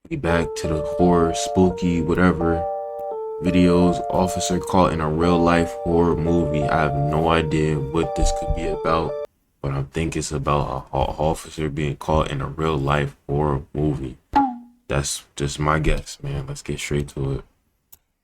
We back to the horror, spooky, whatever videos. Officer caught in a real life horror movie. I have no idea what this could be about, but I think it's about an officer being caught in a real life horror movie. That's just my guess, man. Let's get straight to it.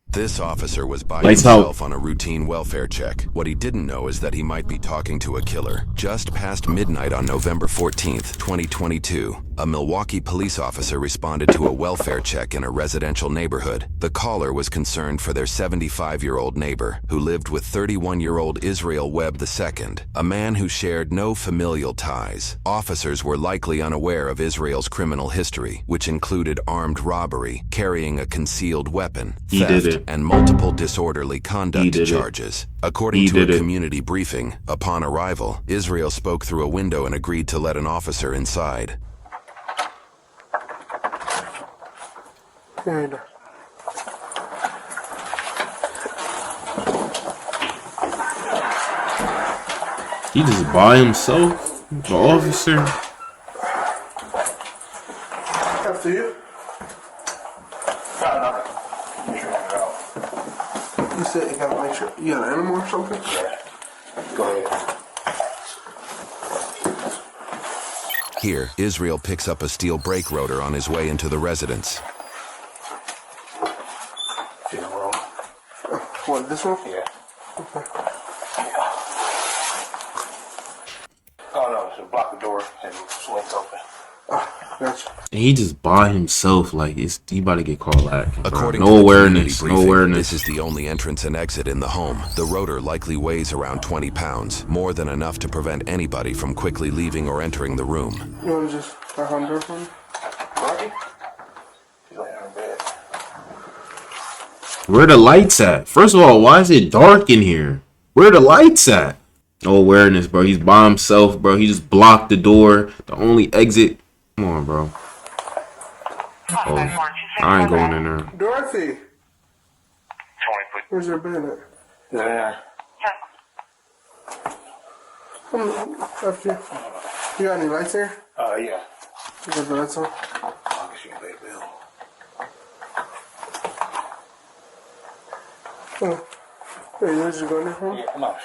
This officer was by Lights himself out. on a routine welfare check. What he didn't know is that he might be talking to a killer. Just past midnight on November 14th, 2022, a Milwaukee police officer responded to a welfare check in a residential neighborhood. The caller was concerned for their 75-year-old neighbor, who lived with 31-year-old Israel Webb II, a man who shared no familial ties. Officers were likely unaware of Israel's criminal history, which included armed robbery, carrying a concealed weapon, theft, and multiple disorderly conduct charges. According to a community briefing, upon arrival, Israel spoke through a window and agreed to let an officer inside. He just by himself, the officer. After you. You said you gotta make sure you got an animal or something? Yeah. Go ahead. Here, Israel picks up a steel brake rotor on his way into the residence. What, this one? Yeah. Okay. Oh no, so block the door and swings open. Gotcha. And he just by himself, like he about to get called out. According No to the awareness, community no briefing, awareness. this is the only entrance and exit in the home. The rotor likely weighs around 20 pounds, more than enough to prevent anybody from quickly leaving or entering the room. You wanna just knock on the door for me? Rocky? She's laying on her bed. Where the lights at? First of all, why is it dark in here? Where the lights at? No awareness, bro. He's by himself, bro. He just blocked the door. The only exit. Come on, bro. Oh, I ain't going in there. Dorothy! Where's your bed at? Yeah. After you. You got any lights here? Yeah. You got the lights on? I guess you can pay a bill. Oh. Hey, you just going there for me? Yeah, I'm out.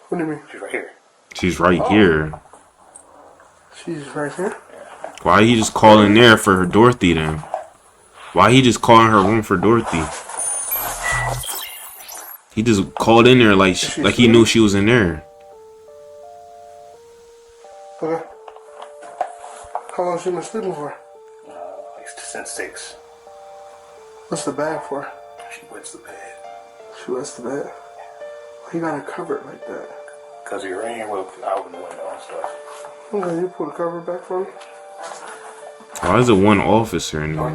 What do you mean? She's right here. She's right here. She's right here? Why he just calling there for her Dorothy then? Why he just calling her room for Dorothy? He just called in there like he knew she was in there. Okay. How long has she been sleeping for? Like since 6. What's the bag for? She wets the bed. She wets the bed. Why you gotta cover it like that? Cause of your rain, well, I open the window and stuff. Okay, you pull the cover back for me? Why is it one officer in there?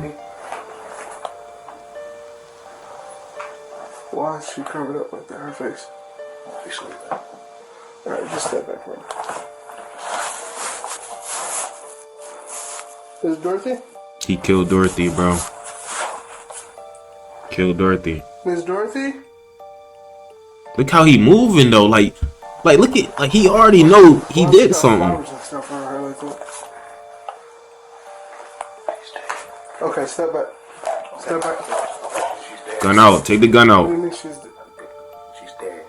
Why is she covered up like that? Her face. She's sleeping. Alright, just step back for me. Is it Dorothy? He killed Dorothy, bro. Killed Dorothy. Miss Dorothy? Look how he moving though, like look at, like he already know he did something. Stuff on her like that. Okay, step back. Step back. She's dead. Gun out, take the gun What do you out. mean she's dead? She's dead.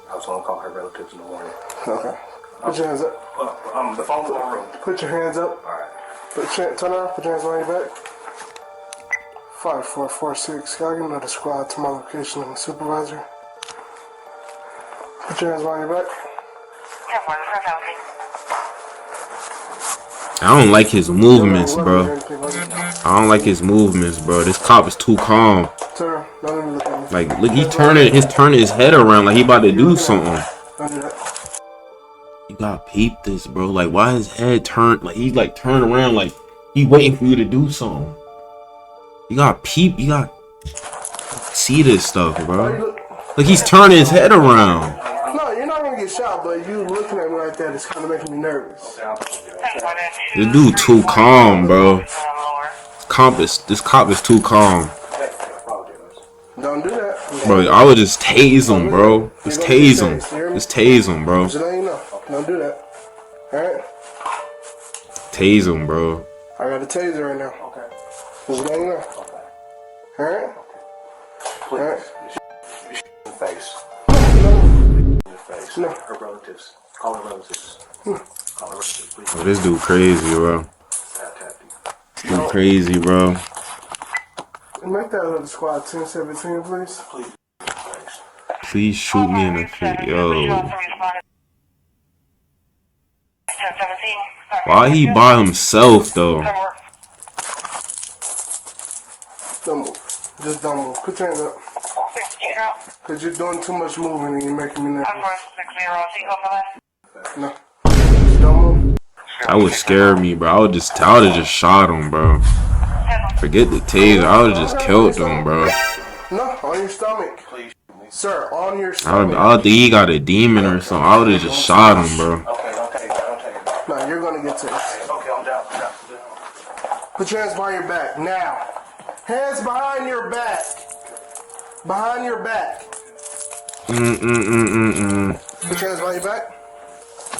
I was gonna call her relatives in the morning. Okay. Put your hands up. The phone's on the room. Put your hands up. Alright. Turn around. Put your hands behind your back. 5446. Y'all give another squad to my location and supervisor. Put your hands behind your back. I don't like his movements, bro. I don't like his movements, bro. This cop is too calm. Turn around. Don't even look at me. Like, look, he's turning his head around like he about to do something. Don't do that. You gotta peep this, bro. Like, why his head turned? Like, he's like turned around like he waiting for you to do something. You gotta peep. You gotta see this stuff, bro. Like, he's turning his head around. No, you're not gonna get shot, but you looking at me like that is kind of making me nervous. This dude too calm, bro. This cop is too calm. Don't do that. Bro, I would just tase him, bro. Just tase him. Just tase him, bro. Just let you know. Don't do that. Alright? Tase him, bro. I got a taser right now. Okay. Just letting you know. Okay. Alright? Please. Alright. You in the face. No. In the face. No. Her relatives. Call her relatives. Call her relatives, please. Oh, this dude crazy, bro. Tap you. Dude crazy, bro. Make that other squad 1017, please. Please. Thanks. Please shoot me in the face, yo. Why he by himself though? Don't move. Just don't move. Put your hands up. Because you're doing too much moving and you're making me nervous. No. Just don't move. That would scare me, bro. I would have just shot him, bro. Forget the taser. I would have just killed him, bro. No, on your stomach. Please. Sir, on your I stomach. don't think he got a demon or something. I would have just shot him, bro. Okay, don't take it. Don't take it. No, you're going to get tased. Okay, I'm down. I'm down. Put your hands behind your back. Now. Hands behind your back. Behind your back. Put your hands behind your back.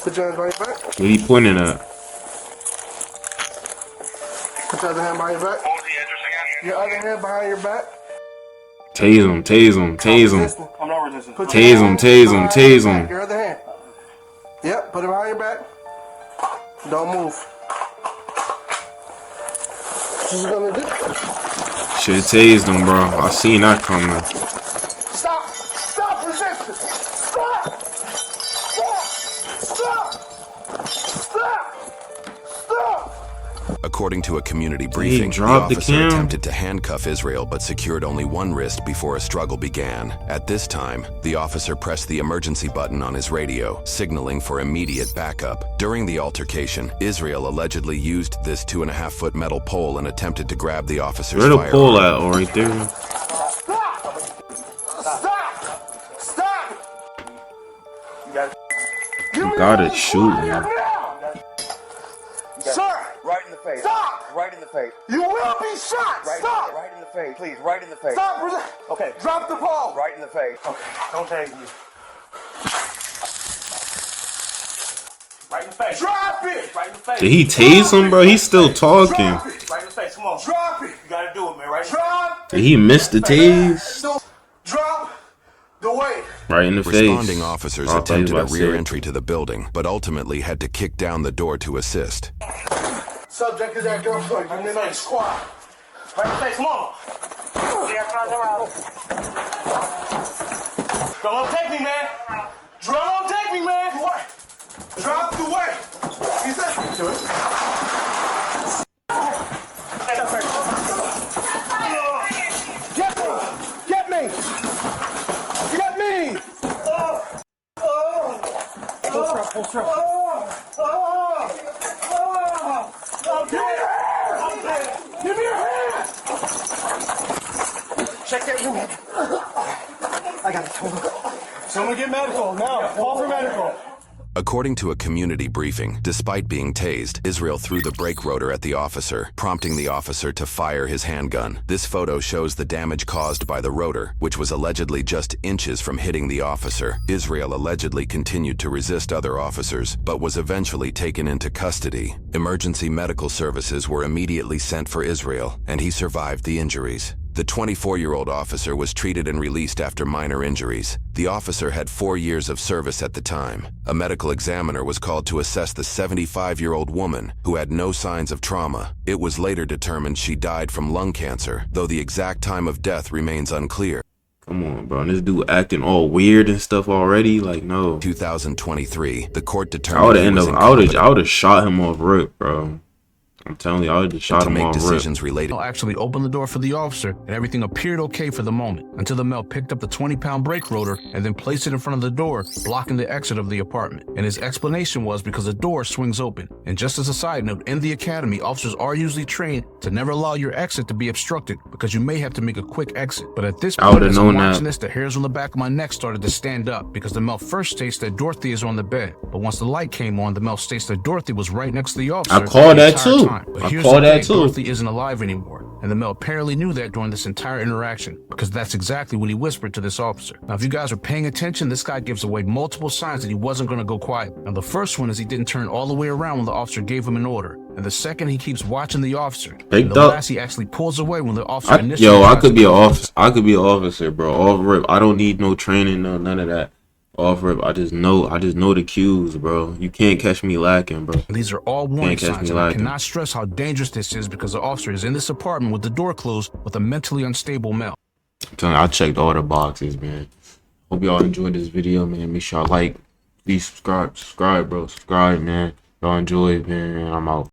Put your hands behind your back. What he pointing at? Put your other hand behind your back. What was the address again? Your other hand behind your back. Tase him, tase him, tase him. Resisting. I'm not resisting. Put your Tase him, hand tase him, behind tase your back. him. Your other hand. Yep, put it behind your back. Don't move. What you gonna do? Should've tased him, bro. I seen that coming. Stop! Stop resisting! Stop! Stop! Stop! Stop! Stop! According to a community briefing, the dropped the officer cam. attempted to handcuff Israel but secured only one wrist before a struggle began. At this time, the officer pressed the emergency button on his radio, signaling for immediate backup. During the altercation, Israel allegedly used this 2.5-foot metal pole and attempted to grab the officer's Where the firearm. pole at? Oh, right there. Stop! Stop! Stop! You got it. You gotta shoot me. Sir! Right in the face. Stop! Right in the face. You will be shot! Right, Stop! right in the face. Please, right in the face. Stop! Okay. Drop the pole! Right in the face. Okay. Don't take me. Right in the face. Drop it! Right in the face. Did he tase him, bro? He's still talking. Drop it! Right in the face. Come on. Drop it! You gotta do it, man. Right in the Drop! Did he miss the tase? Drop the weight! Right in the face. Responding officers Oh, I thought he was attempted a about to rear say it. entry to the building, but ultimately had to kick down the door to assist. Subject is at gunpoint. I'm in a squad. Right in the face. Come on. Don't take me, man. Don't take me, man. What? Drop the weight! He said, do it. Get me! Get me! Full strap. Give me your hand! Check that room. I got it. Someone get medical now. Call for medical. According to a community briefing, despite being tased, Israel threw the brake rotor at the officer, prompting the officer to fire his handgun. This photo shows the damage caused by the rotor, which was allegedly just inches from hitting the officer. Israel allegedly continued to resist other officers, but was eventually taken into custody. Emergency medical services were immediately sent for Israel, and he survived the injuries. The 24-year-old officer was treated and released after minor injuries. The officer had 4 years of service at the time. A medical examiner was called to assess the 75-year-old woman, who had no signs of trauma. It was later determined she died from lung cancer, though the exact time of death remains unclear. Come on, bro. This dude acting all weird and stuff already. Like, no. 2023, the court I determined would he was have incompetent shot him off rip, bro. I'm telling you, I would have shot to him make off rip. decisions related. Actually opened the door for the officer, and everything appeared okay for the moment, until the male picked up the 20-pound brake rotor and then placed it in front of the door, blocking the exit of the apartment. And his explanation was because the door swings open. And just as a side note, in the academy, officers are usually trained to never allow your exit to be obstructed because you may have to make a quick exit. But at this I point, would've as I'm known watching that. this, the hairs on the back of my neck started to stand up because the male first states that Dorothy is on the bed. But once the light came on, the male states that Dorothy was right next to the officer. I called the that entire too. time. time. But I here's call the that thing, too. Dorothy isn't alive anymore, and the male apparently knew that during this entire interaction, because that's exactly what he whispered to this officer. Now, if you guys are paying attention, this guy gives away multiple signs that he wasn't going to go quiet. Now, the first one is he didn't turn all the way around when the officer gave him an order, and the second, he keeps watching the officer. And the last, he actually pulls away when the officer initially. Yo, I could be an officer. I could be an officer, bro. Off rip. I don't need no training, no none of that. Off rip. I just know the cues, bro. You can't catch me lacking, bro. These are all warning signs, and I cannot stress how dangerous this is because the officer is in this apartment with the door closed with a mentally unstable male. I'm telling you, I checked all the boxes, man. Hope y'all enjoyed this video, man. Make sure y'all like, please subscribe, bro. Subscribe, man. Y'all enjoy it, man. I'm out.